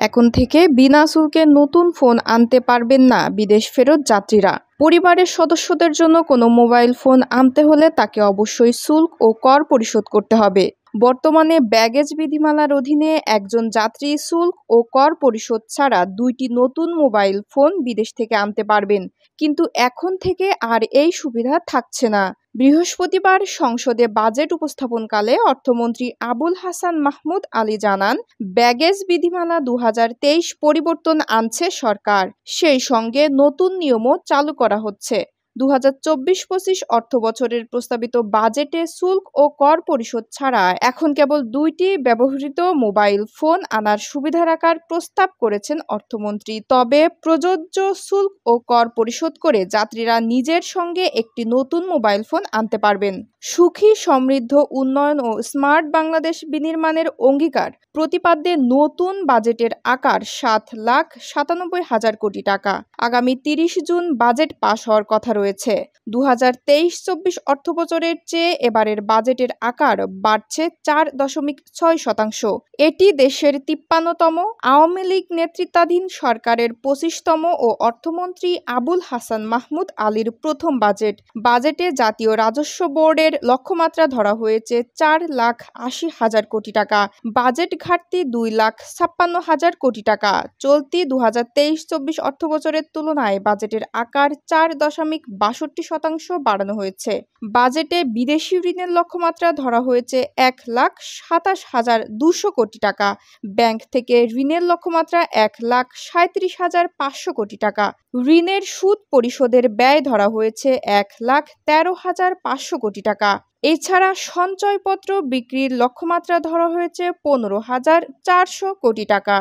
এখন থেকে বিনা শুল্কে নতুন ফোন আনতে পারবেন না বিদেশ ফেরত যাত্রীরা। পরিবারের সদস্যদের জন্য কোনো মোবাইল ফোন আনতে হলে তাকে অবশ্যই শুল্ক ও কর পরিশোধ করতে হবে। বর্তমানে ব্যাগেজ বিধিমালার অধীনে একজন যাত্রী শুল্ক ও কর পরিশোধ ছাড়া 2টি নতুন মোবাইল ফোন বিদেশ থেকে আনতে পারবেন, কিন্তু এখন থেকে আর এই সুবিধা থাকছে না। বৃহস্পতিবার সংসদে বাজেট উপস্থাপনকালে অর্থমন্ত্রী আবুল হাসান মাহমুদ আলী জানান, ব্যাগেজ বিধিমালা 2023 পরিবর্তন আনছে সরকার, সেই সঙ্গে নতুন নিয়মও চালু করা হচ্ছে। 2024-25 অর্থবছরের প্রস্তাবিত বাজেটে শুল্ক ও কর পরিশোধ ছাড়া এখন কেবল 2টি ব্যবহৃত মোবাইল ফোন আনার সুবিধা রাখার প্রস্তাব করেছেন অর্থমন্ত্রী। তবে প্রযোজ্য শুল্ক ও কর পরিশোধ করে যাত্রীরা নিজের সঙ্গে একটি নতুন মোবাইল ফোন আনতে পারবেন। সুখী, সমৃদ্ধ, উন্নয়ন ও স্মার্ট বাংলাদেশ বিনির্মাণের অঙ্গীকার প্রতিপাদ্যে নতুন বাজেটের আকার 7,97,000 কোটি টাকা। আগামী 30 জুন বাজেট পাশ হওয়ার কথা রয়েছে। 2023-24 অর্থবছরের চেয়ে এবারের বাজেটের আকার বাড়ছে 4.6%। এটি দেশের 53তম, আওয়ামী লীগ নেতৃত্বাধীন সরকারের 25তম ও অর্থমন্ত্রী আবুল হাসান মাহমুদ আলীর প্রথম বাজেট। বাজেটে জাতীয় রাজস্ব বোর্ডের লক্ষ্যমাত্রা ধরা হয়েছে 4,80,000 কোটি টাকা। বাজেট ঘাটতি 2,56,000 কোটি টাকা। চলতি 2023-24 অর্থবছরের তুলনায় বাজেটের আকার 4.62% বাড়ানো হয়েছে। বাজেটে বিদেশি ঋণের লক্ষ্যমাত্রা ধরা হয়েছে 1,27,200 কোটি টাকা। ব্যাংক থেকে ঋণের লক্ষ্যমাত্রা 1,37,500 কোটি টাকা। ঋণের সুদ পরিশোধের ব্যয় ধরা হয়েছে 1,13,500 কোটি টাকা। এছাড়া সঞ্চয়পত্র বিক্রির লক্ষ্যমাত্রা ধরা হয়েছে 15,400 কোটি টাকা।